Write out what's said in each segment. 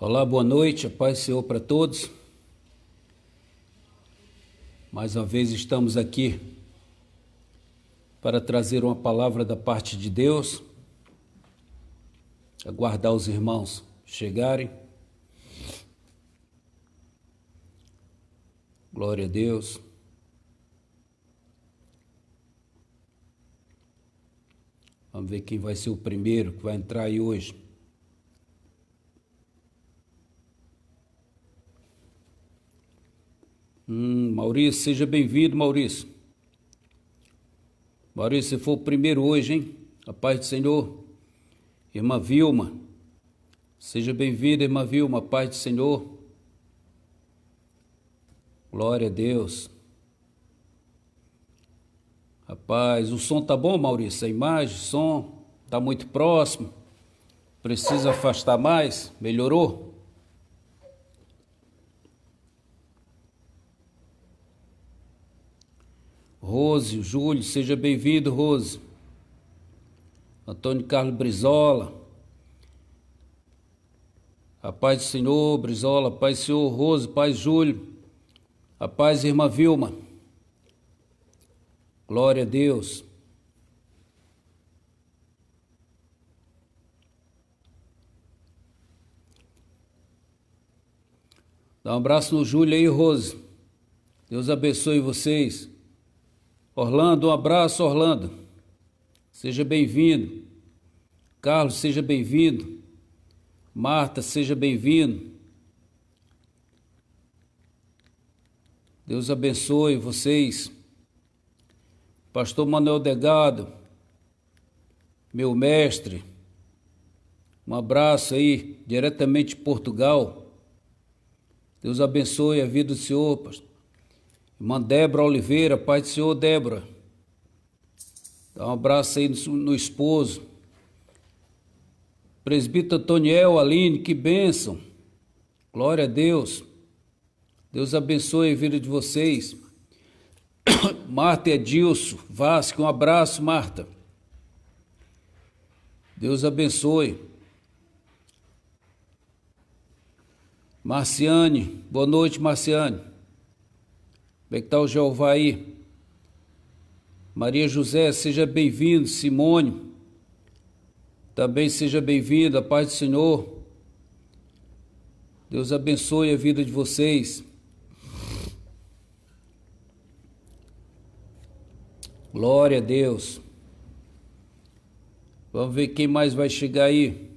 Olá, boa noite, a paz do Senhor para todos. Mais uma vez estamos aqui para trazer uma palavra da parte de Deus, aguardar os irmãos chegarem. Glória a Deus. Vamos ver quem vai ser o primeiro que vai entrar aí hoje. Maurício, seja bem-vindo, Maurício. Maurício, você foi o primeiro hoje, hein? A paz do Senhor. Irmã Vilma, seja bem-vinda, irmã Vilma, a paz do Senhor. Glória a Deus. Rapaz, o som tá bom, Maurício? A imagem, o som tá muito próximo. Precisa afastar mais? Melhorou? Rose, Júlio, seja bem-vindo, Rose. Antônio Carlos Brizola. A paz do Senhor, Brizola, a paz do Senhor, Rose, paz Júlio. A paz, irmã Vilma. Glória a Deus. Dá um abraço no Júlio aí, Rose. Deus abençoe vocês. Orlando, um abraço, Orlando. Seja bem-vindo. Carlos, seja bem-vindo. Marta, seja bem-vindo. Deus abençoe vocês. Pastor Manuel Degado, meu mestre, um abraço aí, diretamente de Portugal. Deus abençoe a vida do senhor, pastor. Irmã Débora Oliveira, paz do Senhor, Débora. Dá um abraço aí no esposo. Presbítero Antoniel, Aline, que bênção. Glória a Deus. Deus abençoe a vida de vocês. Marta e Edilson Vasque, um abraço, Marta. Deus abençoe. Marciane, boa noite, Marciane. Como é que está o Jeová aí? Maria José, seja bem-vindo. Simone, também seja bem-vinda. A paz do Senhor. Deus abençoe a vida de vocês. Glória a Deus. Vamos ver quem mais vai chegar aí.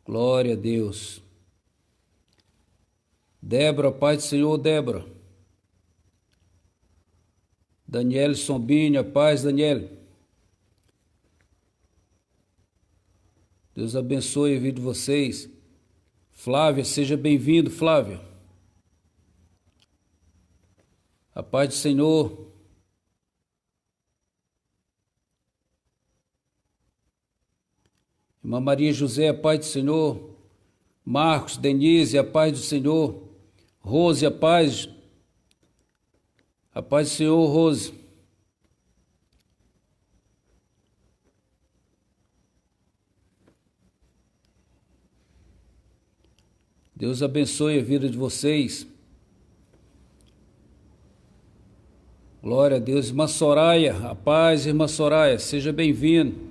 Glória a Deus. Débora, paz do Senhor, Débora. Daniel Sombinha, paz, Daniel. Deus abençoe a vida de vocês. Flávia, seja bem-vindo, Flávia. A paz do Senhor. Irmã Maria José, a paz do Senhor. Marcos, Denise, a paz do Senhor. Rose, a paz. A paz do Senhor, Rose. Deus abençoe a vida de vocês. Glória a Deus. Irmã Soraya, a paz, irmã Soraya, seja bem-vindo.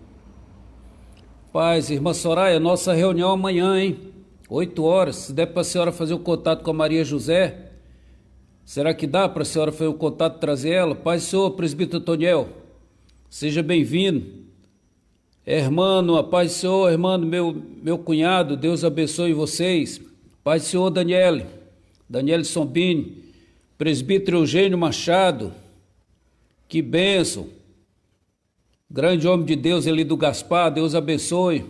Paz, irmã Soraya, nossa reunião amanhã, hein? 8 horas. Se der para a senhora fazer o contato com a Maria José, será que dá para a senhora fazer o contato e trazer ela? Paz do Senhor, presbítero Antoniel, seja bem-vindo. Hermano, a paz do Senhor, hermano, meu cunhado, Deus abençoe vocês. Paz do Senhor, Daniel Sombini, presbítero Eugênio Machado, que bênção. Grande homem de Deus ali do Gaspar, Deus abençoe.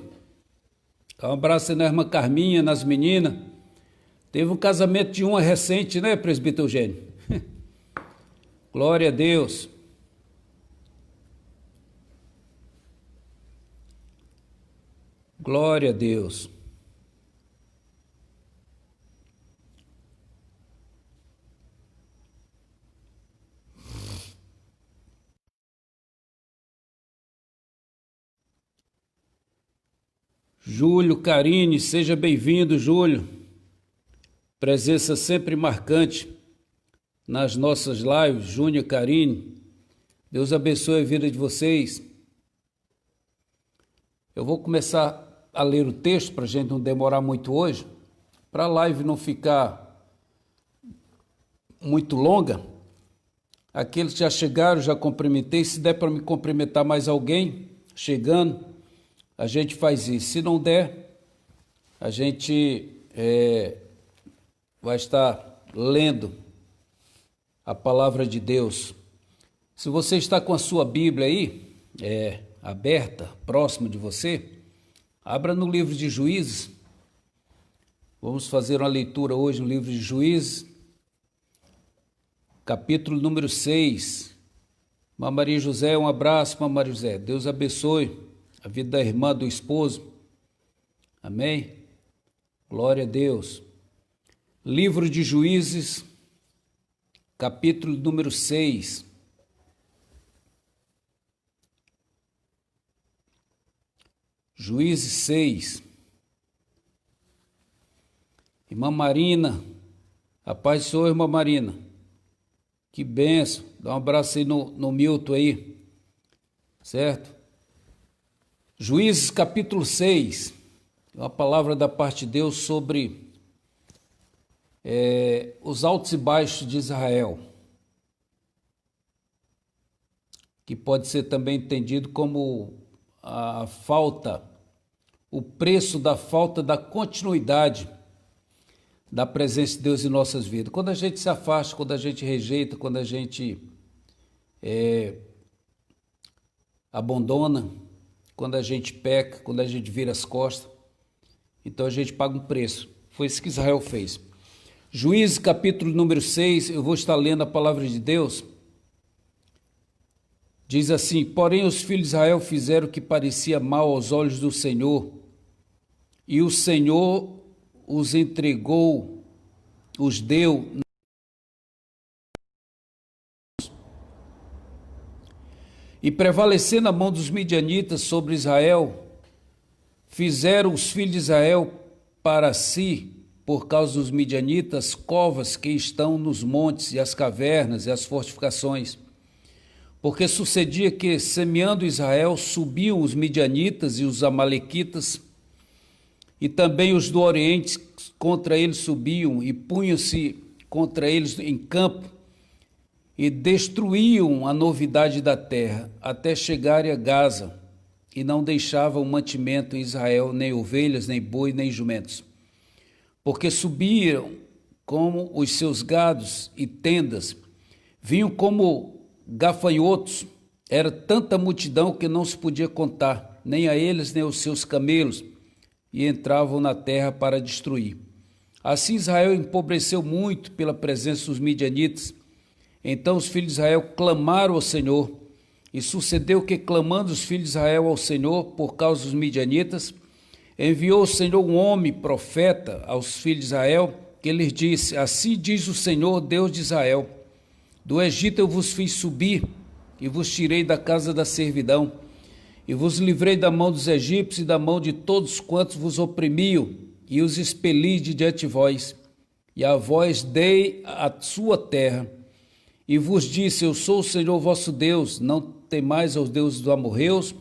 Um abraço aí na irmã Carminha, nas meninas. Teve um casamento de uma recente, né, presbítero Eugênio? Glória a Deus. Glória a Deus. Júlio Carini, seja bem-vindo, Júlio. Presença sempre marcante nas nossas lives. Júnior Carini, Deus abençoe a vida de vocês. Eu vou começar a ler o texto para a gente não demorar muito hoje, para a live não ficar muito longa. Aqueles que já chegaram, já cumprimentei. Se der para me cumprimentar mais alguém chegando, a gente faz isso. Se não der, a gente vai estar lendo a palavra de Deus. Se você está com a sua Bíblia aí, aberta, próximo de você, abra no livro de Juízes. Vamos fazer uma leitura hoje no livro de Juízes, capítulo número 6. Maria José, um abraço, Maria José. Deus abençoe a vida da irmã, do esposo. Amém? Glória a Deus. Livro de Juízes, capítulo número 6. Juízes 6. Irmã Marina, a paz do Senhor, irmã Marina. Que benção. Dá um abraço aí no Milton aí. Certo? Juízes capítulo 6, uma palavra da parte de Deus sobre os altos e baixos de Israel, que pode ser também entendido como a falta, o preço da falta da continuidade da presença de Deus em nossas vidas. Quando a gente se afasta, quando a gente rejeita, quando a gente abandona, quando a gente peca, quando a gente vira as costas, então a gente paga um preço. Foi isso que Israel fez. Juízes capítulo número 6, eu vou estar lendo a palavra de Deus. Diz assim: porém os filhos de Israel fizeram o que parecia mal aos olhos do Senhor, e o Senhor os entregou, os deu e prevalecendo a mão dos midianitas sobre Israel, fizeram os filhos de Israel para si, por causa dos midianitas, covas que estão nos montes e as cavernas e as fortificações. Porque sucedia que, semeando Israel, subiam os midianitas e os amalequitas, e também os do Oriente contra eles subiam e punham-se contra eles em campo, e destruíam a novidade da terra, até chegarem a Gaza, e não deixavam mantimento em Israel, nem ovelhas, nem boi, nem jumentos. Porque subiam como os seus gados e tendas, vinham como gafanhotos, era tanta multidão que não se podia contar, nem a eles, nem aos seus camelos, e entravam na terra para destruir. Assim Israel empobreceu muito pela presença dos midianitas. Então os filhos de Israel clamaram ao Senhor, e sucedeu que, clamando os filhos de Israel ao Senhor por causa dos midianitas, enviou o Senhor um homem, profeta, aos filhos de Israel, que lhes disse: assim diz o Senhor, Deus de Israel: do Egito eu vos fiz subir, e vos tirei da casa da servidão, e vos livrei da mão dos egípcios e da mão de todos quantos vos oprimiam, e os expeli de diante de vós, e a vós dei a sua terra. E vos disse: eu sou o Senhor vosso Deus, não temais aos deuses dos amorreus,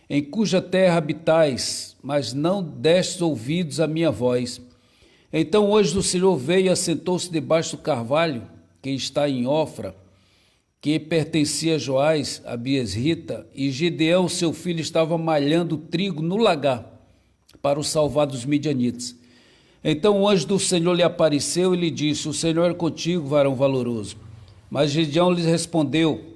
em cuja terra habitais, mas não destes ouvidos à minha voz. Então o anjo do Senhor veio e assentou-se debaixo do carvalho, que está em Ofra, que pertencia a Joás, a Biesrita, e Gideão, seu filho, estava malhando trigo no lagar, para o salvar dos midianitas. Então o anjo do Senhor lhe apareceu e lhe disse: o Senhor é contigo, varão valoroso. Mas Gideão lhes respondeu: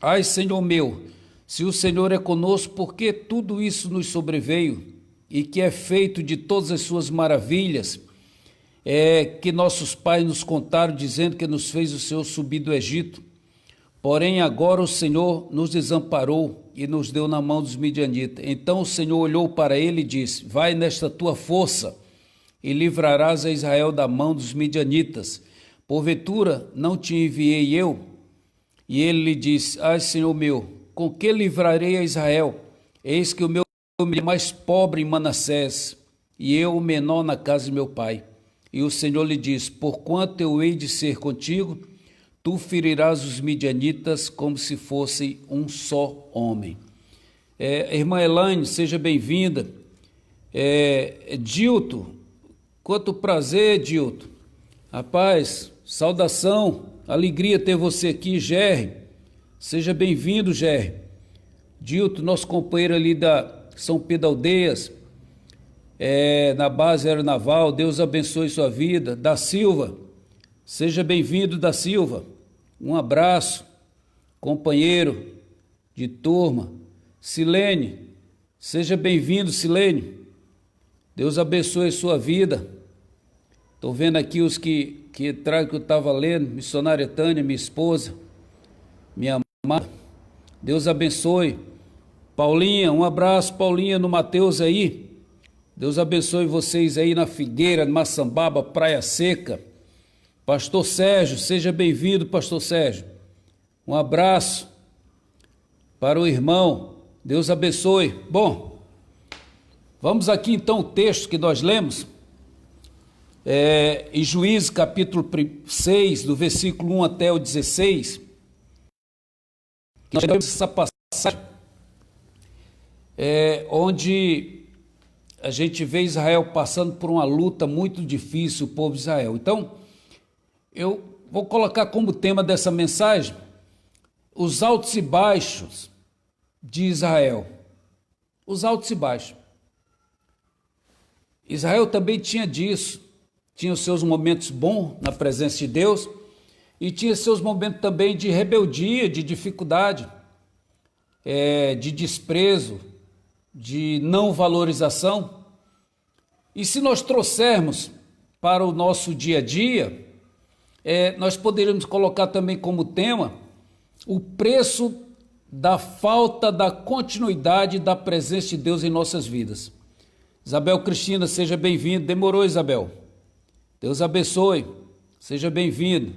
ai, Senhor meu, se o Senhor é conosco, por que tudo isso nos sobreveio? E que é feito de todas as suas maravilhas, que nossos pais nos contaram, dizendo que nos fez o Senhor subir do Egito. Porém agora o Senhor nos desamparou e nos deu na mão dos midianitas. Então o Senhor olhou para ele e disse: vai nesta tua força e livrarás a Israel da mão dos midianitas. Porventura não te enviei eu? E ele lhe disse: ai, Senhor meu, com que livrarei a Israel? Eis que o meu mais pobre em Manassés, e eu o menor na casa de meu pai. E o Senhor lhe diz: porquanto eu hei de ser contigo, tu ferirás os midianitas como se fossem um só homem. Irmã Elaine, seja bem-vinda. Dilto, quanto prazer, Dilto. Rapaz, saudação, alegria ter você aqui, Gerry. Seja bem-vindo, Gerry. Dilto, nosso companheiro ali da São Pedro Aldeias, na base aeronaval, Deus abençoe sua vida. Da Silva, seja bem-vindo, da Silva. Um abraço, companheiro de turma. Silene, seja bem-vindo, Silene. Deus abençoe sua vida. Estou vendo aqui os que entraram, que eu estava lendo. Missionária Tânia, minha esposa, minha amada. Deus abençoe. Paulinha, um abraço, Paulinha, no Mateus aí. Deus abençoe vocês aí na Figueira, Maçambaba, Praia Seca. Pastor Sérgio, seja bem-vindo, Pastor Sérgio. Um abraço para o irmão. Deus abençoe. Bom, vamos aqui então o texto que nós lemos. Em Juízes capítulo 6, do versículo 1 até o 16. Nós temos essa passagem onde a gente vê Israel passando por uma luta muito difícil, o povo de Israel. Então, eu vou colocar como tema dessa mensagem os altos e baixos de Israel. Os altos e baixos. Israel também tinha disso. Tinha os seus momentos bons na presença de Deus e tinha seus momentos também de rebeldia, de dificuldade, de desprezo, de não valorização. E se nós trouxermos para o nosso dia a dia, nós poderíamos colocar também como tema o preço da falta da continuidade da presença de Deus em nossas vidas. Isabel Cristina, seja bem-vindo. Demorou, Isabel. Deus abençoe. Seja bem-vindo.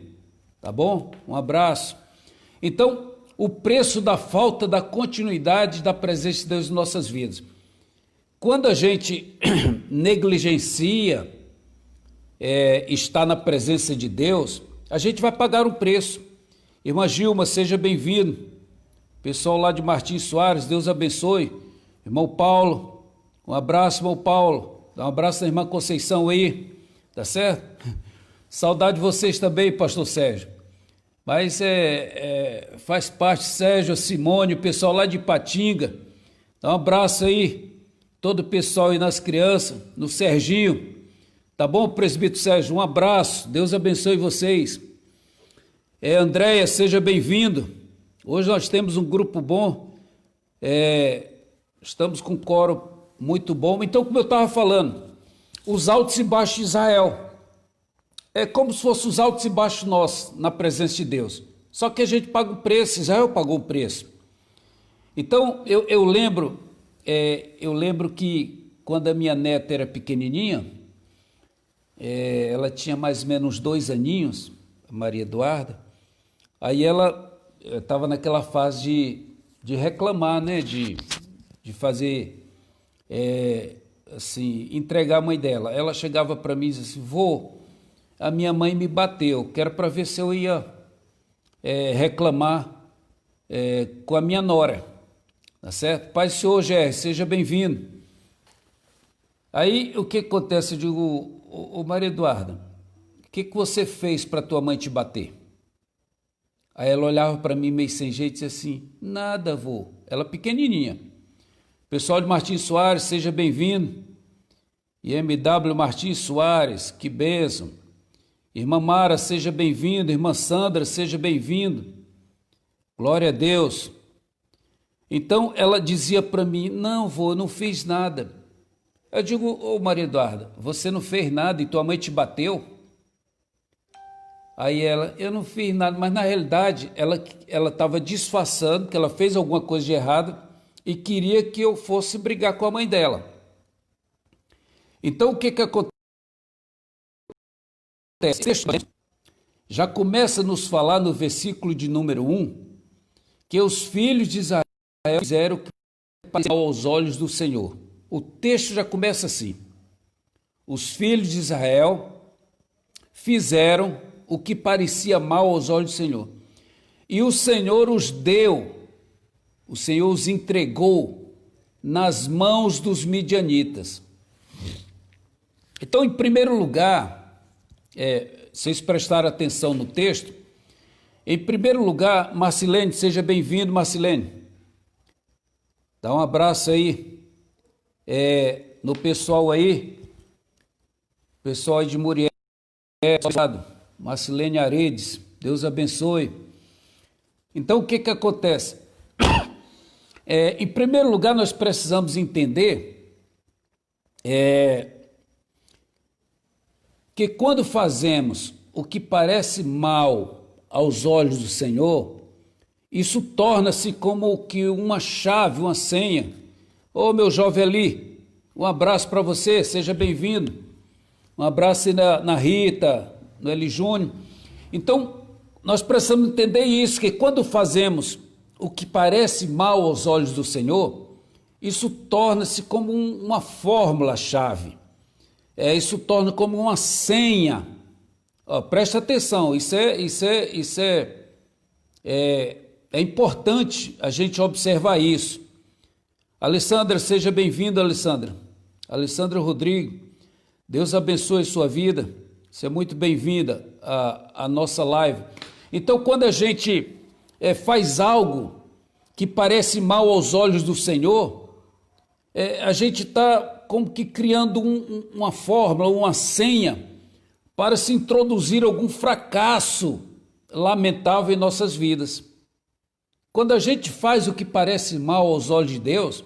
Tá bom? Um abraço. Então, o preço da falta da continuidade da presença de Deus em nossas vidas. Quando a gente negligencia estar na presença de Deus, a gente vai pagar um preço. Irmã Gilma, seja bem-vindo. Pessoal lá de Martins Soares, Deus abençoe. Irmão Paulo, um abraço, irmão Paulo. Dá um abraço da irmã Conceição aí, tá certo? Saudade de vocês também, pastor Sérgio. Mas faz parte, Sérgio, Simone, o pessoal lá de Ipatinga. Dá um abraço aí, todo o pessoal aí nas crianças, no Serginho. Tá bom, presbítero Sérgio? Um abraço, Deus abençoe vocês. Andréia, seja bem-vindo. Hoje nós temos um grupo bom, estamos com um coro muito bom. Então, como eu estava falando, os altos e baixos de Israel, é como se fossem os altos e baixos nossos na presença de Deus. Só que a gente paga o preço, Israel pagou o preço. Então, eu lembro que quando a minha neta era pequenininha, ela tinha mais ou menos uns 2 aninhos, a Maria Eduarda, aí ela estava naquela fase de reclamar, né, de fazer, assim, entregar a mãe dela. Ela chegava para mim e dizia assim: vô, a minha mãe me bateu, que era para ver se eu ia reclamar com a minha nora, tá certo? Pai, senhor Gerry, seja bem-vindo. Aí, o que acontece? Eu digo: ô Maria Eduarda, o que você fez para tua mãe te bater? Aí ela olhava para mim meio sem jeito e dizia assim: nada, vô. Ela pequenininha. Pessoal de Martins Soares, seja bem-vindo. IMW Martins Soares, que bênção. Irmã Mara, seja bem-vindo. Irmã Sandra, seja bem-vindo. Glória a Deus. Então ela dizia para mim: não, vô, eu não fiz nada. Eu digo: ô Maria Eduarda, você não fez nada e tua mãe te bateu? Aí ela: eu não fiz nada, mas na realidade ela estava disfarçando que ela fez alguma coisa de errado e queria que eu fosse brigar com a mãe dela. Então o que acontece? Já começa a nos falar no versículo de número 1 que os filhos de Israel fizeram o que aos olhos do Senhor. O texto já começa assim: os filhos de Israel fizeram o que parecia mal aos olhos do Senhor, e o Senhor os deu, o Senhor os entregou nas mãos dos midianitas. Então, em primeiro lugar, vocês prestaram atenção no texto, em primeiro lugar, Marcilene, seja bem-vindo, Marcilene. Dá um abraço aí no pessoal aí, pessoal aí de Muriel, Marcilene Aredes, Deus abençoe. Então, o que acontece? Em primeiro lugar, nós precisamos entender que quando fazemos o que parece mal aos olhos do Senhor, isso torna-se como que uma chave, uma senha. Ô, meu jovem ali, um abraço para você, seja bem-vindo. Um abraço aí na Rita, no Eli Júnior. Então, nós precisamos entender isso, que quando fazemos o que parece mal aos olhos do Senhor, isso torna-se como uma fórmula-chave. Isso torna como uma senha. Presta atenção, isso é importante a gente observar isso. Alessandra, seja bem-vinda, Alessandra. Alessandra Rodrigues, Deus abençoe sua vida. Você é muito bem-vinda à nossa live. Então, quando a gente faz algo que parece mal aos olhos do Senhor, a gente está como que criando uma fórmula, uma senha para se introduzir algum fracasso lamentável em nossas vidas. Quando a gente faz o que parece mal aos olhos de Deus,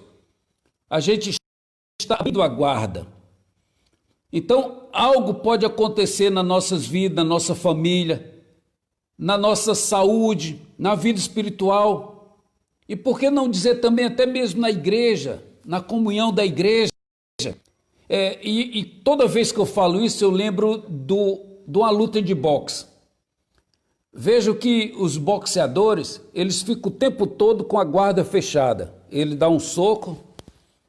a gente está abrindo a guarda. Então, algo pode acontecer nas nossas vidas, na nossa família, na nossa saúde, na vida espiritual. E por que não dizer também até mesmo na igreja, na comunhão da igreja? E toda vez que eu falo isso, eu lembro de uma luta de boxe. Vejo que os boxeadores, eles ficam o tempo todo com a guarda fechada. Ele dá um soco,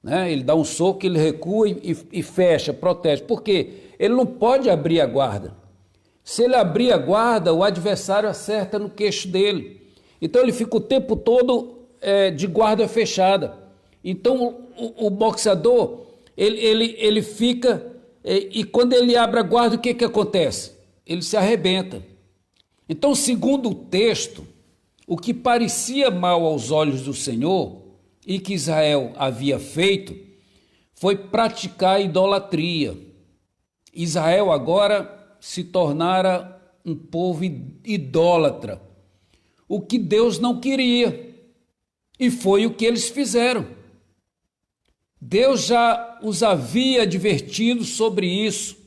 né? Ele dá um soco, ele recua e fecha, protege. Por quê? Ele não pode abrir a guarda. Se ele abrir a guarda, o adversário acerta no queixo dele. Então ele fica o tempo todo de guarda fechada. Então o boxeador, ele fica, e quando ele abre a guarda, o que acontece? Ele se arrebenta. Então, segundo o texto, o que parecia mal aos olhos do Senhor e que Israel havia feito foi praticar idolatria. Israel agora se tornara um povo idólatra, o que Deus não queria, e foi o que eles fizeram. Deus já os havia advertido sobre isso.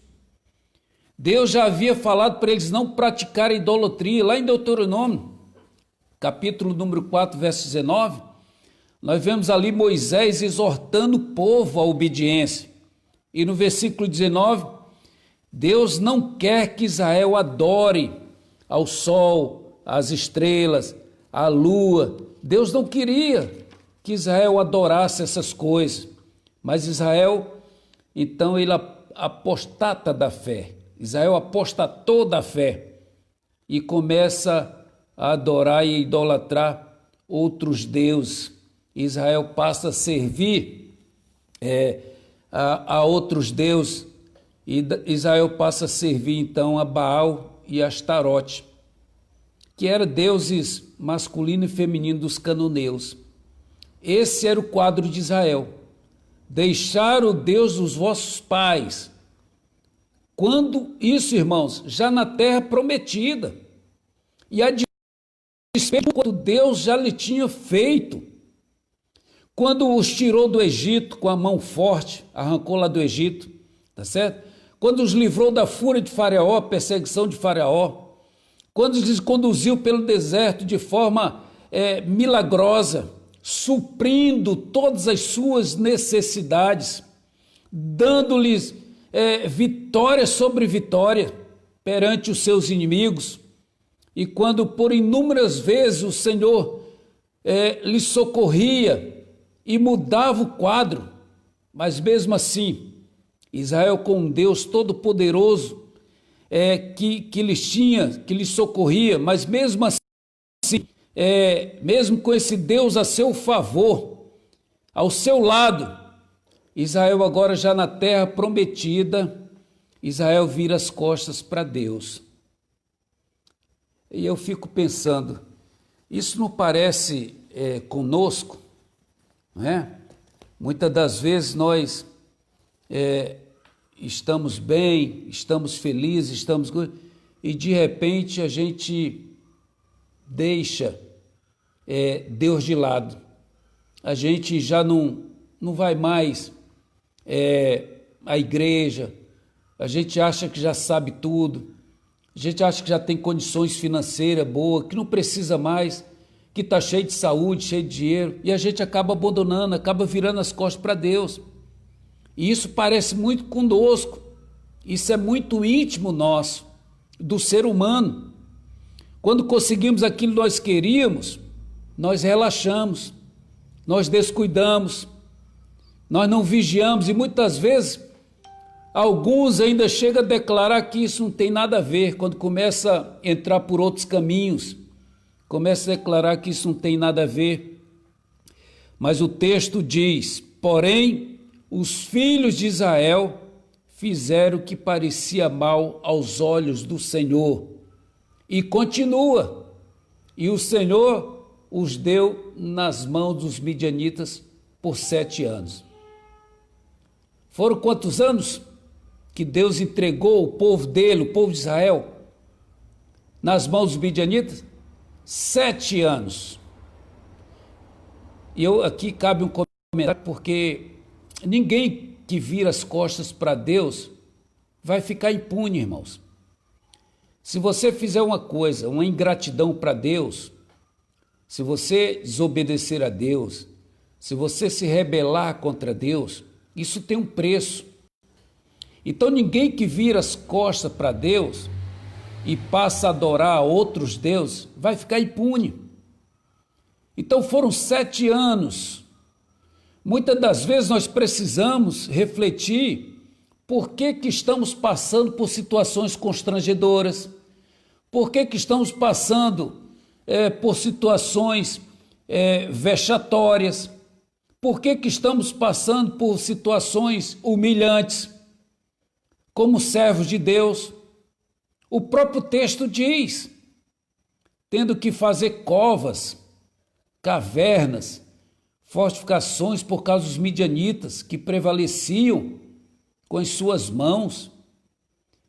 Deus já havia falado para eles não praticarem idolatria. Lá em Deuteronômio, capítulo número 4, verso 19, nós vemos ali Moisés exortando o povo à obediência. E no versículo 19, Deus não quer que Israel adore ao sol, às estrelas, à lua. Deus não queria que Israel adorasse essas coisas. Mas Israel, então, ele apostata da fé. Israel apostatou da fé e começa a adorar e idolatrar outros deuses. Israel passa a servir a outros deuses, e Israel passa a servir então a Baal e a Astarote, que eram deuses masculino e feminino dos cananeus. Esse era o quadro de Israel. Deixar o Deus dos vossos pais. Quando isso, irmãos, já na terra prometida, e a despeito quando Deus já lhe tinha feito, quando os tirou do Egito com a mão forte, arrancou lá do Egito, tá certo? Quando os livrou da fúria de Faraó, perseguição de Faraó, quando os conduziu pelo deserto de forma milagrosa, suprindo todas as suas necessidades, dando-lhes vitória sobre vitória perante os seus inimigos, e quando por inúmeras vezes o Senhor lhes socorria e mudava o quadro, mas mesmo assim, Israel com um Deus todo-poderoso, que lhes tinha, que lhes socorria, mas mesmo assim, mesmo com esse Deus a seu favor, ao seu lado, Israel agora já na terra prometida, Israel vira as costas para Deus. E eu fico pensando, isso não parece conosco, não é? Muitas das vezes nós estamos bem, estamos felizes, e de repente a gente deixa Deus de lado. A gente já não vai mais à igreja, a gente acha que já sabe tudo, a gente acha que já tem condições financeiras boas, que não precisa mais, que está cheio de saúde, cheio de dinheiro, e a gente acaba abandonando, acaba virando as costas para Deus. E isso parece muito conosco, isso é muito íntimo nosso, do ser humano. Quando conseguimos aquilo que nós queríamos, nós relaxamos, nós descuidamos, nós não vigiamos, e muitas vezes alguns ainda chegam a declarar que isso não tem nada a ver, quando começa a entrar por outros caminhos, começa a declarar que isso não tem nada a ver. Mas o texto diz, porém, os filhos de Israel fizeram o que parecia mal aos olhos do Senhor. E continua, e o Senhor os deu nas mãos dos midianitas por 7 anos. Foram quantos anos que Deus entregou o povo dele, o povo de Israel, nas mãos dos midianitas? 7 anos. E aqui cabe um comentário, porque ninguém que vira as costas para Deus vai ficar impune, irmãos. Se você fizer uma coisa, uma ingratidão para Deus, se você desobedecer a Deus, se você se rebelar contra Deus, isso tem um preço. Então ninguém que vira as costas para Deus e passa a adorar outros deuses vai ficar impune. Então foram 7 anos. Muitas das vezes nós precisamos refletir por que estamos passando por situações constrangedoras, por que estamos passando por situações vexatórias, por que estamos passando por situações humilhantes, como servos de Deus. O próprio texto diz, tendo que fazer covas, cavernas, fortificações por causa dos midianitas que prevaleciam com as suas mãos,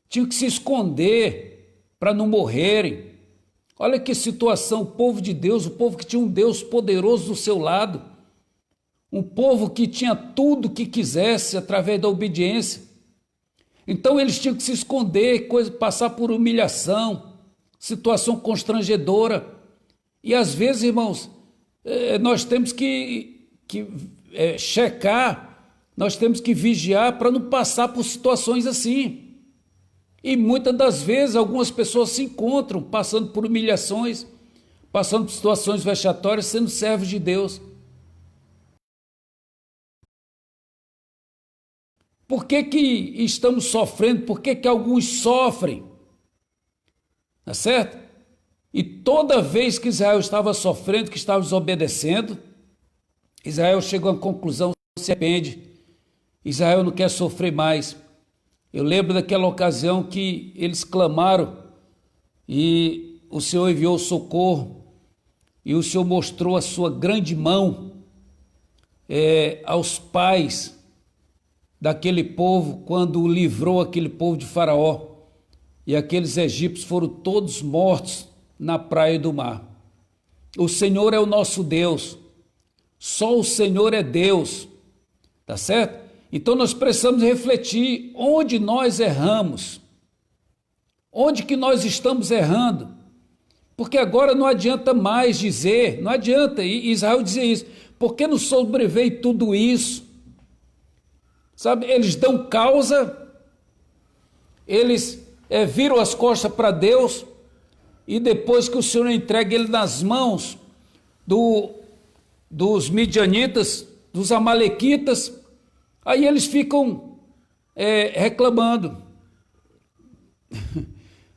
tinham que se esconder para não morrerem. Olha que situação, o povo de Deus, o povo que tinha um Deus poderoso do seu lado, um povo que tinha tudo o que quisesse através da obediência. Então eles tinham que se esconder, passar por humilhação, situação constrangedora. E às vezes, irmãos, nós temos que checar, nós temos que vigiar para não passar por situações assim. E muitas das vezes algumas pessoas se encontram passando por humilhações, passando por situações vexatórias, sendo servos de Deus. Por que estamos sofrendo? Por que alguns sofrem? Tá certo? E toda vez que Israel estava sofrendo, que estava desobedecendo, Israel chegou à conclusão, se arrepende. Israel não quer sofrer mais. Eu lembro daquela ocasião que eles clamaram e o Senhor enviou socorro e o Senhor mostrou a sua grande mão aos pais daquele povo, quando livrou aquele povo de Faraó, e aqueles egípcios foram todos mortos na praia do mar. O Senhor é o nosso Deus, só o Senhor é Deus, tá certo? Então nós precisamos refletir onde nós erramos, onde que nós estamos errando, porque agora não adianta mais dizer, não adianta, e Israel dizia isso, porque não sobreveio tudo isso? Sabe, eles dão causa, eles viram as costas para Deus, e depois que o Senhor entrega ele nas mãos dos midianitas, dos amalequitas, aí eles ficam reclamando.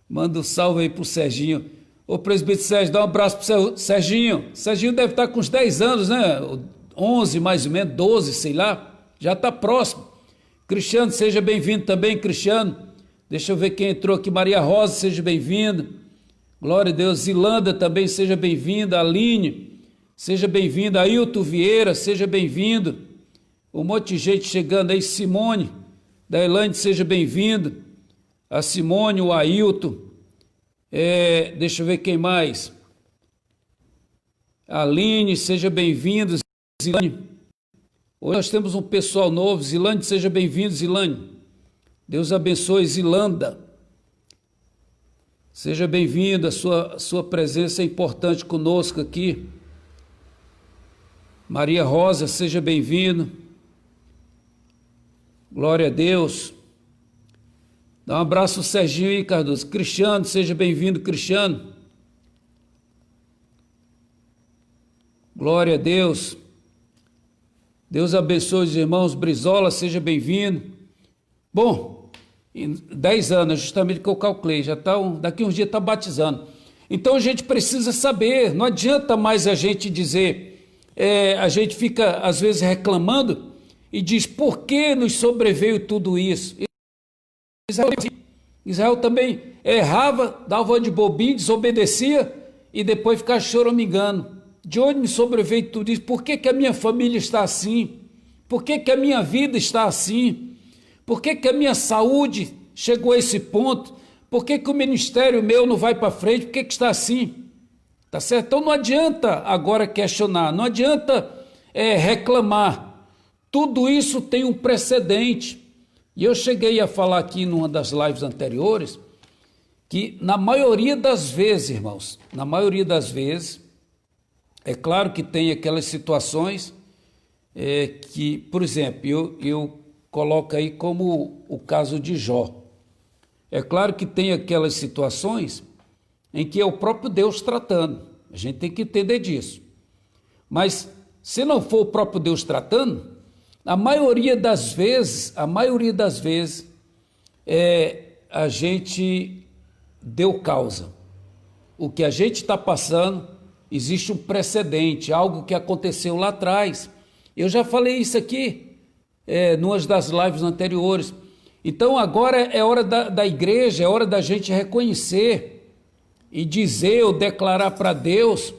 Manda um salve aí pro Serginho. Ô presbítero Sérgio, dá um abraço pro Serginho. Serginho deve estar com uns 10 anos, né? 11 mais ou menos, 12, sei lá. Já está próximo. Cristiano, seja bem-vindo também, Cristiano. Deixa eu ver quem entrou aqui. Maria Rosa, seja bem-vinda. Glória a Deus. Zilanda também, seja bem-vinda. Aline, seja bem-vinda. Ailton Vieira, seja bem-vindo. Um monte de gente chegando aí. Simone, da Elândia, seja bem-vindo. A Simone, o Ailton. Deixa eu ver quem mais. Aline, seja bem-vindo. Zilane. Hoje nós temos um pessoal novo. Zilane, seja bem-vindo, Zilane. Deus abençoe, Zilanda. Seja bem-vindo, a sua presença é importante conosco aqui. Maria Rosa, seja bem-vindo. Glória a Deus. Dá um abraço ao Serginho aí, Cardoso. Cristiano, seja bem-vindo, Cristiano. Glória a Deus. Deus abençoe os irmãos. Brizola, seja bem-vindo. Bom, em 10 anos, justamente que eu calculei, já tá daqui uns dias está batizando. Então a gente precisa saber, não adianta mais a gente dizer, a gente fica às vezes reclamando e diz, por que nos sobreveio tudo isso? Israel também errava, dava de bobinho, desobedecia e depois ficava choramingando. De onde me sobreveio tudo isso? Por que a minha família está assim? Por que a minha vida está assim? Por que a minha saúde chegou a esse ponto? Por que o ministério meu não vai para frente? Por que está assim? Tá certo? Então não adianta agora questionar, não adianta reclamar. Tudo isso tem um precedente. E eu cheguei a falar aqui numa das lives anteriores que na maioria das vezes, irmãos, na maioria das vezes, é claro que tem aquelas situações que, por exemplo, eu coloco aí como o caso de Jó. É claro que tem aquelas situações em que é o próprio Deus tratando. A gente tem que entender disso. Mas se não for o próprio Deus tratando, a maioria das vezes, a gente deu causa. O que a gente está passando, existe um precedente, algo que aconteceu lá atrás. Eu já falei isso aqui, numas das lives anteriores. Então agora é hora da igreja, é hora da gente reconhecer e dizer ou declarar para Deus,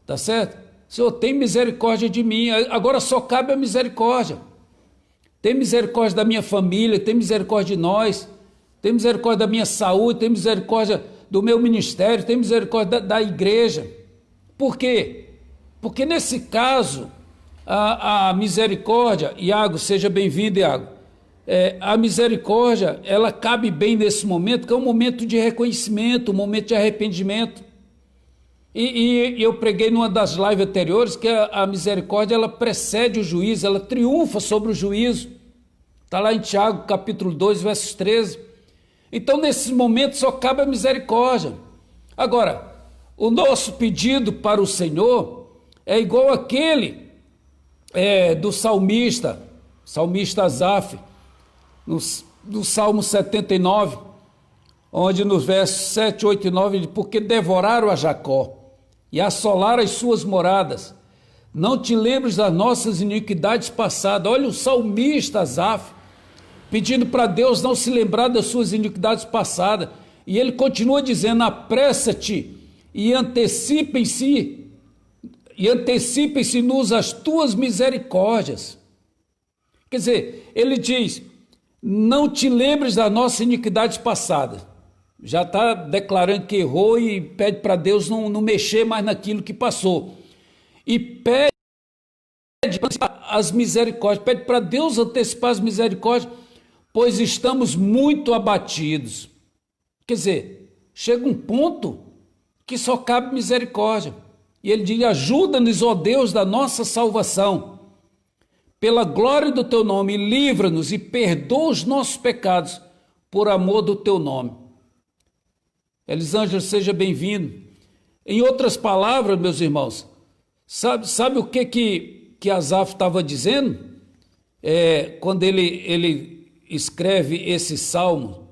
tá certo? Senhor, tem misericórdia de mim, agora só cabe a misericórdia. Tem misericórdia da minha família, tem misericórdia de nós, tem misericórdia da minha saúde, tem misericórdia do meu ministério, tem misericórdia da igreja. Por quê? Porque nesse caso, a misericórdia, Iago, seja bem-vindo, Iago, a misericórdia, ela cabe bem nesse momento, que é um momento de reconhecimento, um momento de arrependimento. E eu preguei numa das lives anteriores que a misericórdia, ela precede o juízo, ela triunfa sobre o juízo. Está lá em Tiago, capítulo 2, versos 13. Então, nesses momentos, só cabe a misericórdia. Agora, o nosso pedido para o Senhor é igual aquele do salmista Asaf, no Salmo 79, onde nos versos 7, 8 e 9, ele diz, porque devoraram a Jacó e assolaram as suas moradas, não te lembres das nossas iniquidades passadas. Olha o salmista Asaf, pedindo para Deus não se lembrar das suas iniquidades passadas, e ele continua dizendo, apressa-te e antecipem-se-nos as tuas misericórdias. Quer dizer, ele diz, não te lembres da nossa iniquidade passada. Já está declarando que errou e pede para Deus não mexer mais naquilo que passou. E pede as misericórdias, pede para Deus antecipar as misericórdias, pois estamos muito abatidos. Quer dizer, chega um ponto que só cabe misericórdia. E ele diz, ajuda-nos, ó Deus, da nossa salvação, pela glória do teu nome, livra-nos e perdoa os nossos pecados, por amor do teu nome. Elisângela, seja bem-vindo. Em outras palavras, meus irmãos, sabe o que que Asaf estava dizendo, quando ele escreve esse Salmo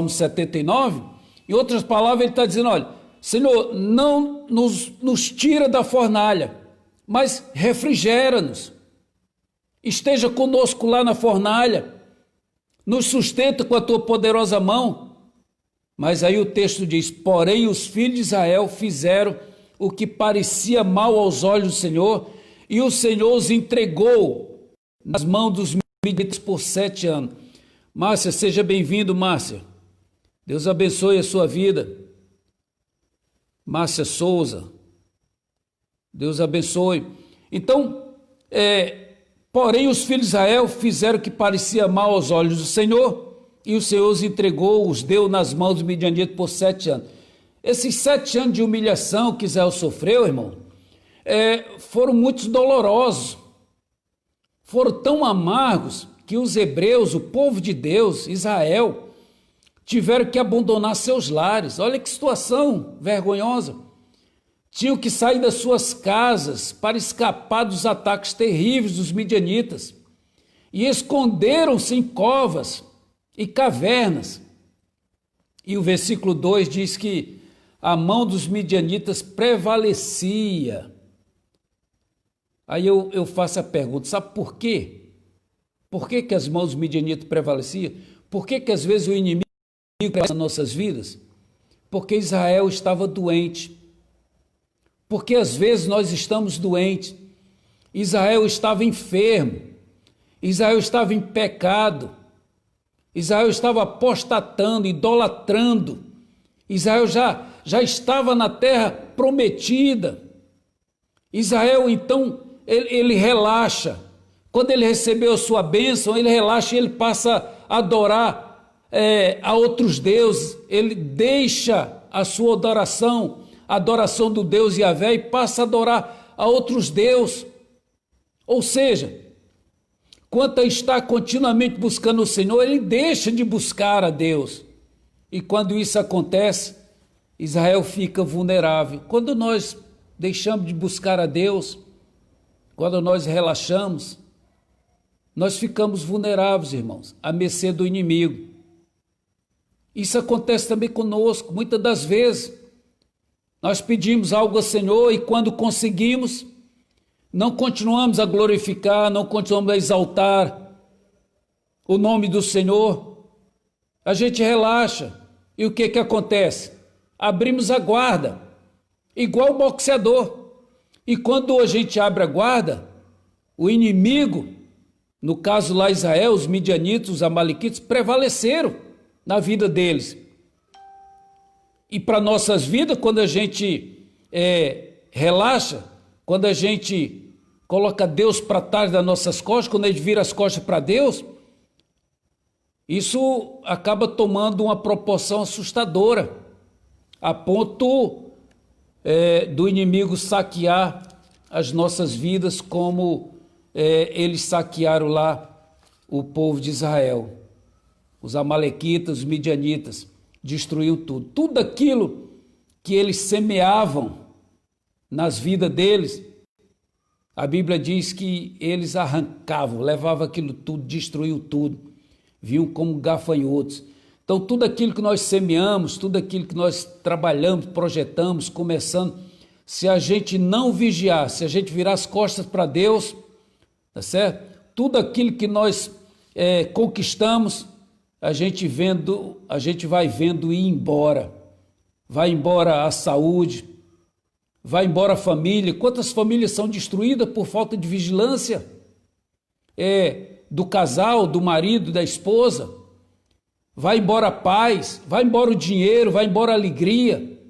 79, em outras palavras, ele está dizendo, olha, Senhor, não nos tira da fornalha, mas refrigera-nos, esteja conosco lá na fornalha, nos sustenta com a tua poderosa mão. Mas aí o texto diz, porém os filhos de Israel fizeram o que parecia mal aos olhos do Senhor, e o Senhor os entregou nas mãos dos midianitas por 7 anos. Márcia, seja bem-vindo, Márcia. Deus abençoe a sua vida. Márcia Souza, Deus abençoe. Então, porém os filhos de Israel fizeram o que parecia mal aos olhos do Senhor, e o Senhor os entregou, os deu nas mãos dos midianitas por 7 anos. Esses 7 anos de humilhação que Israel sofreu, irmão, foram muito dolorosos, foram tão amargos que os hebreus, o povo de Deus, Israel, tiveram que abandonar seus lares. Olha que situação vergonhosa. Tinham que sair das suas casas para escapar dos ataques terríveis dos midianitas e esconderam-se em covas e cavernas. E o versículo 2 diz que a mão dos midianitas prevalecia. Aí eu faço a pergunta, sabe por quê? Por que as mãos dos midianitas prevaleciam? Por que às vezes o inimigo nas nossas vidas? Porque Israel estava doente. Porque às vezes nós estamos doentes. Israel estava enfermo. Israel estava em pecado. Israel estava apostatando, idolatrando. Israel já estava na terra prometida. Israel, então, ele relaxa. Quando ele recebeu a sua bênção, ele relaxa e ele passa a adorar a outros deuses. Ele deixa a sua adoração, a adoração do Deus Yahvé, e passa a adorar a outros deuses. Ou seja, quanto a estar continuamente buscando o Senhor, ele deixa de buscar a Deus. E quando isso acontece, Israel fica vulnerável. Quando nós deixamos de buscar a Deus, quando nós relaxamos, nós ficamos vulneráveis, irmãos, à mercê do inimigo. Isso acontece também conosco. Muitas das vezes, nós pedimos algo ao Senhor e quando conseguimos, não continuamos a glorificar, não continuamos a exaltar o nome do Senhor. A gente relaxa. E o que acontece? Abrimos a guarda, igual o boxeador. E quando a gente abre a guarda, o inimigo, no caso lá Israel, os midianitas, os amalequitas, prevaleceram na vida deles. E para nossas vidas, quando a gente relaxa, quando a gente coloca Deus para trás das nossas costas, quando a gente vira as costas para Deus, isso acaba tomando uma proporção assustadora, a ponto do inimigo saquear as nossas vidas, como eles saquearam lá o povo de Israel. Os amalequitas, os midianitas, destruíam tudo. Tudo aquilo que eles semeavam nas vidas deles, a Bíblia diz que eles arrancavam, levavam aquilo tudo, destruíam tudo, viam como gafanhotos. Então tudo aquilo que nós semeamos, tudo aquilo que nós trabalhamos, projetamos, começando, se a gente não vigiar, se a gente virar as costas para Deus, tá certo? Tudo aquilo que nós conquistamos, a gente vai vendo ir embora. Vai embora a saúde, vai embora a família. Quantas famílias são destruídas por falta de vigilância? Do casal, do marido, da esposa. Vai embora a paz, vai embora o dinheiro, vai embora a alegria.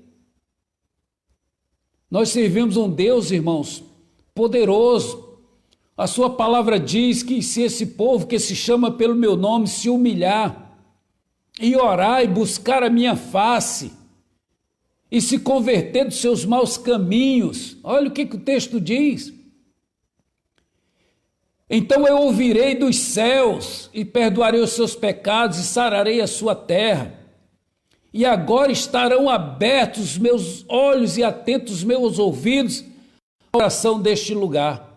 Nós servimos um Deus, irmãos, poderoso. A sua palavra diz que se esse povo que se chama pelo meu nome se humilhar e orar e buscar a minha face e se converter dos seus maus caminhos, olha o que o texto diz. Então eu ouvirei dos céus e perdoarei os seus pecados e sararei a sua terra. E agora estarão abertos os meus olhos e atentos os meus ouvidos à oração deste lugar.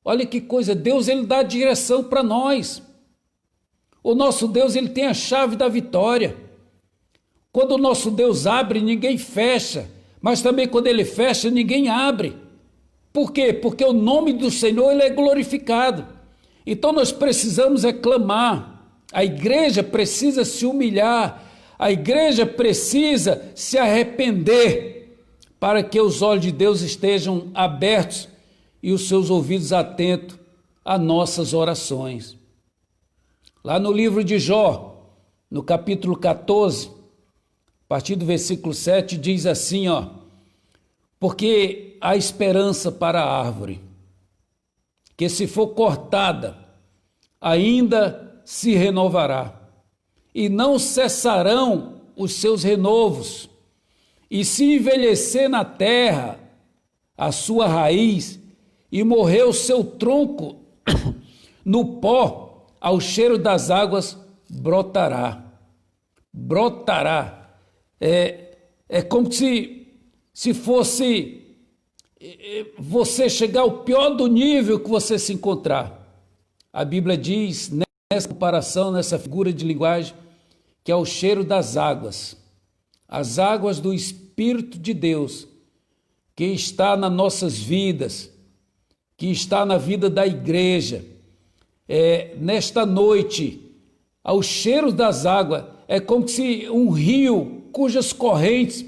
Olha que coisa, Deus ele dá a direção para nós. O nosso Deus ele tem a chave da vitória. Quando o nosso Deus abre, ninguém fecha, mas também quando ele fecha, ninguém abre. Por quê? Porque o nome do Senhor ele é glorificado. Então nós precisamos clamar. A igreja precisa se humilhar. A igreja precisa se arrepender para que os olhos de Deus estejam abertos e os seus ouvidos atentos às nossas orações. Lá no livro de Jó, no capítulo 14, a partir do versículo 7, diz assim, porque há esperança para a árvore, que se for cortada, ainda se renovará, e não cessarão os seus renovos, e se envelhecer na terra a sua raiz, e morrer o seu tronco no pó, ao cheiro das águas brotará. Brotará. É como se fosse você chegar ao pior do nível que você se encontrar. A Bíblia diz, nessa comparação, nessa figura de linguagem, que é o cheiro das águas. As águas do Espírito de Deus, que está nas nossas vidas, que está na vida da igreja. Nesta noite, ao cheiro das águas, é como se um rio cujas correntes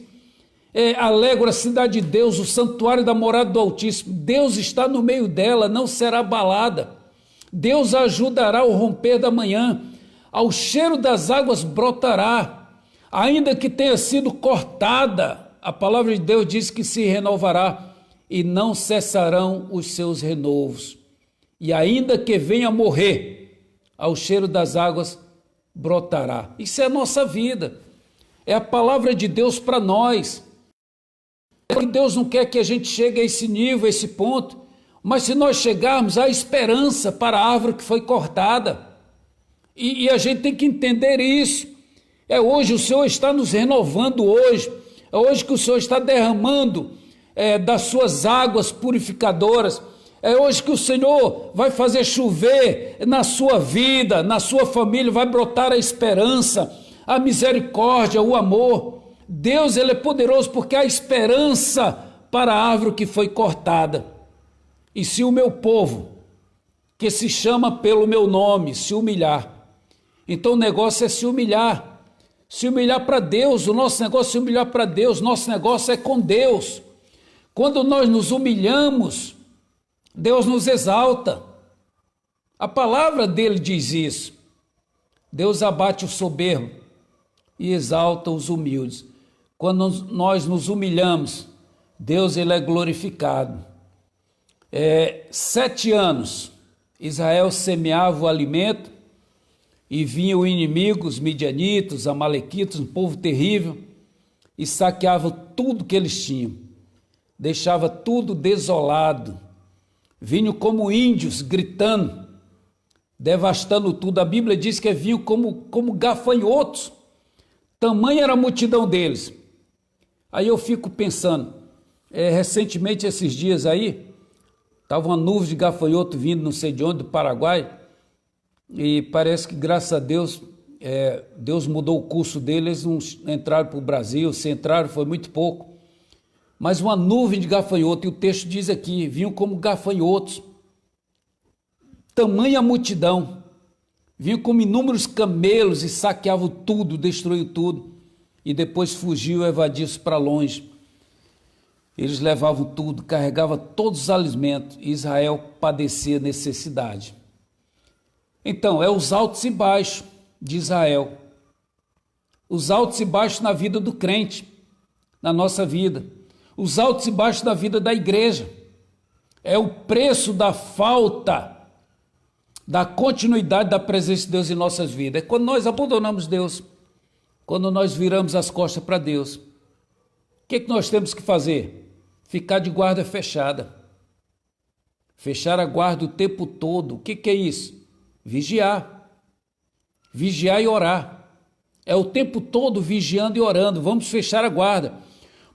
alegram a cidade de Deus, o santuário da morada do Altíssimo. Deus está no meio dela, não será abalada. Deus a ajudará ao romper da manhã. Ao cheiro das águas brotará, ainda que tenha sido cortada. A palavra de Deus diz que se renovará e não cessarão os seus renovos. E ainda que venha morrer, ao cheiro das águas brotará. Isso é a nossa vida. É a palavra de Deus para nós. Deus não quer que a gente chegue a esse nível, a esse ponto, mas se nós chegarmos, há esperança para a árvore que foi cortada. E a gente tem que entender isso. Hoje o Senhor está nos renovando hoje. É hoje que o Senhor está derramando das suas águas purificadoras. É hoje que o Senhor vai fazer chover na sua vida, na sua família, vai brotar a esperança, a misericórdia, o amor. Deus ele é poderoso porque há esperança para a árvore que foi cortada. E se o meu povo, que se chama pelo meu nome, se humilhar, então o negócio é se humilhar para Deus. O nosso negócio é se humilhar para Deus, nosso negócio é com Deus. Quando nós nos humilhamos, Deus nos exalta. A palavra dele diz isso. Deus abate o soberbo e exalta os humildes. Quando nós nos humilhamos, Deus ele é glorificado. 7 anos, Israel semeava o alimento e vinha o inimigo, os midianitas, os amalequitas, um povo terrível, e saqueava tudo que eles tinham. Deixava tudo desolado. Vinham como índios gritando, devastando tudo. A Bíblia diz que vinham como gafanhotos. Tamanha era a multidão deles. Aí eu fico pensando, recentemente esses dias aí, estava uma nuvem de gafanhoto vindo não sei de onde, do Paraguai, e parece que graças a Deus, Deus mudou o curso deles, eles não entraram para o Brasil, se entraram foi muito pouco. Mas uma nuvem de gafanhoto, e o texto diz aqui, vinham como gafanhotos, tamanha multidão, vinham como inúmeros camelos e saqueavam tudo, destruíam tudo, e depois fugiam, evadiam-se para longe. Eles levavam tudo, carregavam todos os alimentos, e Israel padecia necessidade. Então, os altos e baixos de Israel, os altos e baixos na vida do crente, na nossa vida, os altos e baixos da vida da igreja. É o preço da falta da continuidade da presença de Deus em nossas vidas. É quando nós abandonamos Deus, quando nós viramos as costas para Deus. O que nós temos que fazer? Ficar de guarda fechada. Fechar a guarda o tempo todo. O que é isso? Vigiar. Vigiar e orar. É o tempo todo vigiando e orando. Vamos fechar a guarda.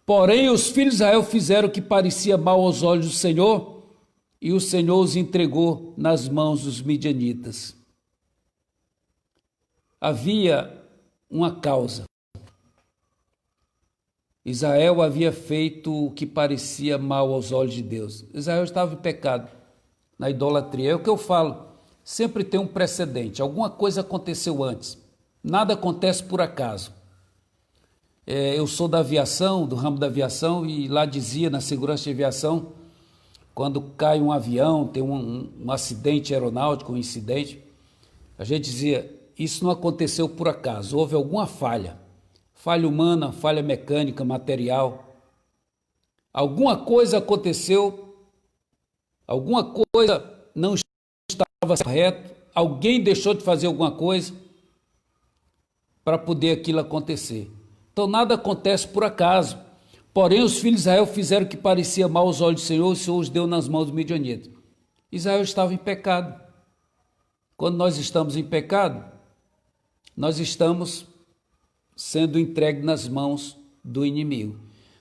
Porém, os filhos de Israel fizeram o que parecia mal aos olhos do Senhor e o Senhor os entregou nas mãos dos midianitas. Havia uma causa. Israel havia feito o que parecia mal aos olhos de Deus. Israel estava em pecado, na idolatria. É o que eu falo, sempre tem um precedente. Alguma coisa aconteceu antes. Nada acontece por acaso. Eu sou da aviação, do ramo da aviação, e lá dizia, na segurança de aviação, quando cai um avião, tem um acidente aeronáutico, um incidente, a gente dizia, isso não aconteceu por acaso, houve alguma falha. Falha humana, falha mecânica, material. Alguma coisa aconteceu, alguma coisa não estava correta, alguém deixou de fazer alguma coisa para poder aquilo acontecer. Então nada acontece por acaso. Porém, os filhos de Israel fizeram o que parecia mal aos olhos do Senhor, o Senhor os deu nas mãos dos midianitas. Israel estava em pecado. Quando nós estamos em pecado, nós estamos sendo entregues nas mãos do inimigo.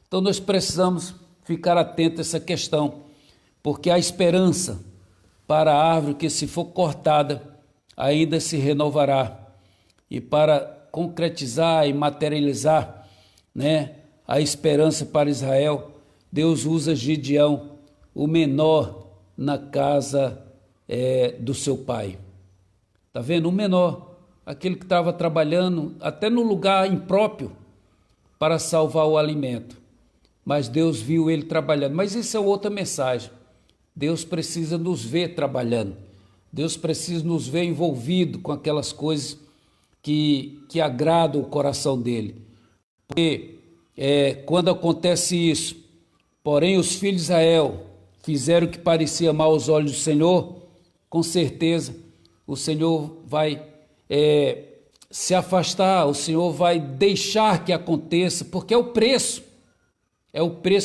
Então nós precisamos ficar atentos a essa questão, porque há esperança para a árvore que, se for cortada, ainda se renovará. E para concretizar e materializar, a esperança para Israel, Deus usa Gideão, o menor na casa do seu pai. Está vendo? O menor, aquele que estava trabalhando até no lugar impróprio para salvar o alimento. Mas Deus viu ele trabalhando. Mas isso é outra mensagem. Deus precisa nos ver trabalhando. Deus precisa nos ver envolvido com aquelas coisas que agradam o coração dele. Porque quando acontece isso, porém os filhos de Israel fizeram o que parecia mal aos olhos do Senhor, com certeza o Senhor vai se afastar, o Senhor vai deixar que aconteça, porque é o preço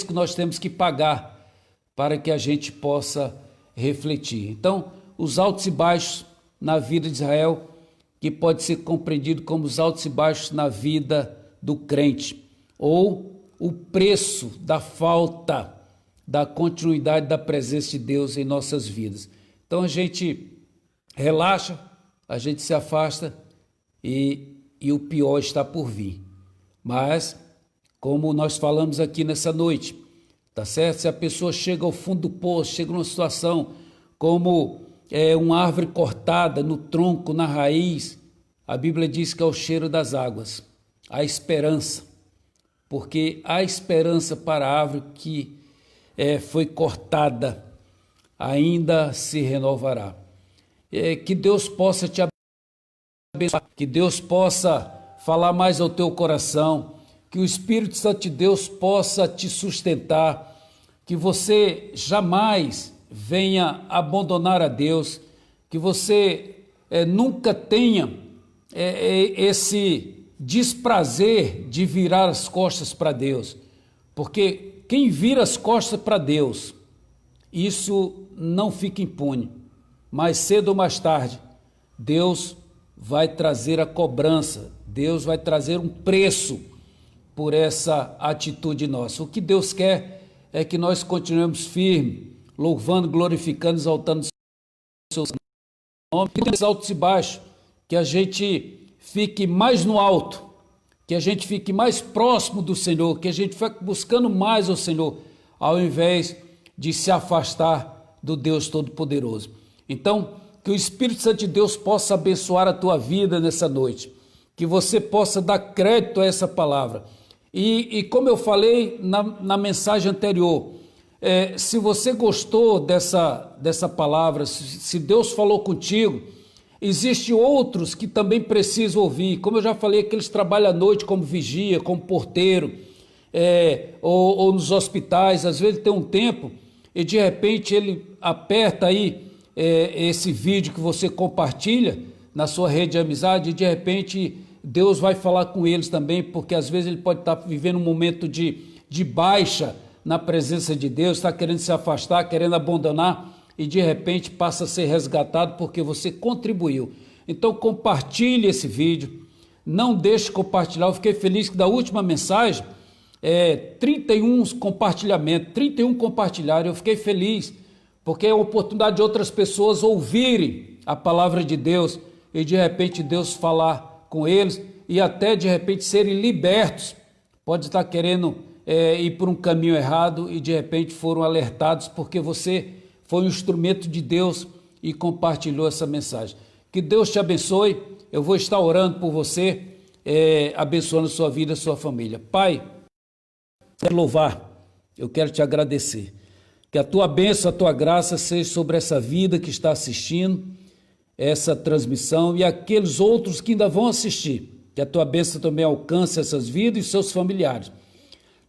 que nós temos que pagar para que a gente possa refletir. Então, os altos e baixos na vida de Israel, que pode ser compreendido como os altos e baixos na vida do crente, ou o preço da falta da continuidade da presença de Deus em nossas vidas. Então a gente relaxa, a gente se afasta e o pior está por vir. Mas, como nós falamos aqui nessa noite, tá certo? Se a pessoa chega ao fundo do poço, chega numa situação como uma árvore cortada no tronco, na raiz, a Bíblia diz que é o cheiro das águas, a esperança, porque há esperança para a árvore que foi cortada, ainda se renovará. Que Deus possa te abençoar, que Deus possa falar mais ao teu coração, que o Espírito Santo de Deus possa te sustentar, que você jamais venha abandonar a Deus, que você nunca tenha esse desprazer de virar as costas para Deus, porque quem vira as costas para Deus, isso não fica impune. Mais cedo ou mais tarde, Deus vai trazer a cobrança, Deus vai trazer um preço por essa atitude nossa. O que Deus quer é que nós continuemos firmes, louvando, glorificando, exaltando o seu nome, que altos e baixos, que a gente fique mais no alto, que a gente fique mais próximo do Senhor, que a gente fique buscando mais o Senhor, ao invés de se afastar do Deus Todo-Poderoso. Então, que o Espírito Santo de Deus possa abençoar a tua vida nessa noite, que você possa dar crédito a essa palavra. E como eu falei na mensagem anterior, se você gostou dessa palavra, se Deus falou contigo, existem outros que também precisam ouvir. Como eu já falei, aqueles que trabalham à noite como vigia, como porteiro, ou nos hospitais, às vezes tem um tempo e de repente ele aperta aí esse vídeo que você compartilha na sua rede de amizade e de repente Deus vai falar com eles também, porque às vezes ele pode estar vivendo um momento de baixa na presença de Deus, está querendo se afastar, querendo abandonar e de repente passa a ser resgatado porque você contribuiu. Então compartilhe esse vídeo, não deixe de compartilhar. Eu fiquei feliz que da última mensagem 31 compartilhamentos, 31 compartilharam. Eu fiquei feliz porque é a oportunidade de outras pessoas ouvirem a palavra de Deus e de repente Deus falar com eles e até de repente serem libertos. Pode estar querendo ir por um caminho errado e de repente foram alertados porque você foi um instrumento de Deus e compartilhou essa mensagem. Que Deus te abençoe. Eu vou estar orando por você, abençoando a sua vida, a sua família. Pai, eu quero louvar, eu quero te agradecer. Que a tua bênção, a tua graça seja sobre essa vida que está assistindo essa transmissão e aqueles outros que ainda vão assistir. Que a tua bênção também alcance essas vidas e seus familiares.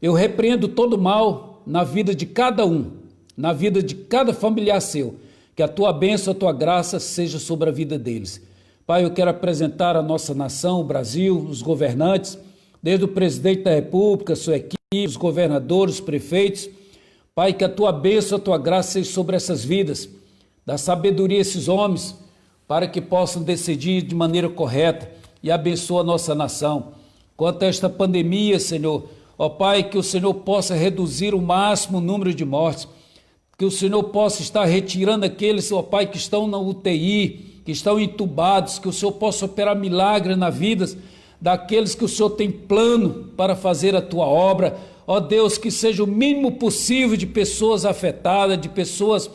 Eu repreendo todo mal na vida de cada um, na vida de cada familiar seu. Que a tua bênção, a tua graça seja sobre a vida deles. Pai, eu quero apresentar a nossa nação, o Brasil, os governantes, desde o presidente da República, sua equipe, os governadores, os prefeitos. Pai, que a tua bênção, a tua graça seja sobre essas vidas. Dá sabedoria a esses homens para que possam decidir de maneira correta e abençoa a nossa nação. Quanto a esta pandemia, Senhor, ó Pai, que o Senhor possa reduzir o máximo o número de mortes, que o Senhor possa estar retirando aqueles, ó Pai, que estão na UTI, que estão entubados, que o Senhor possa operar milagre na vida daqueles que o Senhor tem plano para fazer a tua obra. Ó Deus, que seja o mínimo possível de pessoas afetadas, de pessoas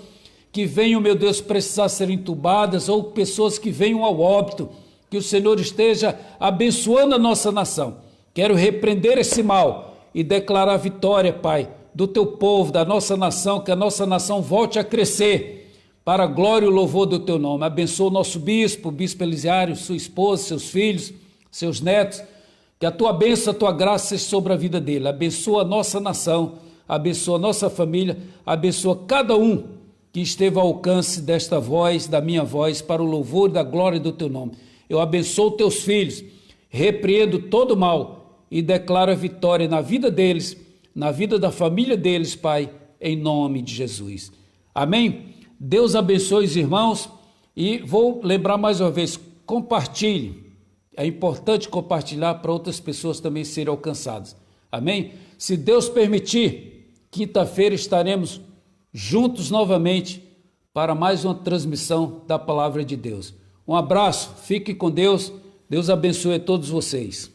que venham, meu Deus, precisar ser entubadas ou pessoas que venham ao óbito, que o Senhor esteja abençoando a nossa nação. Quero repreender esse mal e declarar a vitória, Pai, do teu povo, da nossa nação, que a nossa nação volte a crescer para a glória e o louvor do teu nome. Abençoa o nosso bispo, o bispo Elisiário, sua esposa, seus filhos, seus netos. Que a tua bênção, a tua graça seja sobre a vida dele. Abençoa a nossa nação, abençoa a nossa família, abençoa cada um que esteve ao alcance desta voz, da minha voz, para o louvor e da glória do teu nome. Eu abençoo teus filhos, repreendo todo mal e declaro a vitória na vida deles, na vida da família deles, Pai, em nome de Jesus. Amém? Deus abençoe os irmãos e vou lembrar mais uma vez, compartilhe. É importante compartilhar para outras pessoas também serem alcançadas. Amém? Se Deus permitir, quinta-feira estaremos juntos novamente para mais uma transmissão da Palavra de Deus. Um abraço, fique com Deus, Deus abençoe a todos vocês.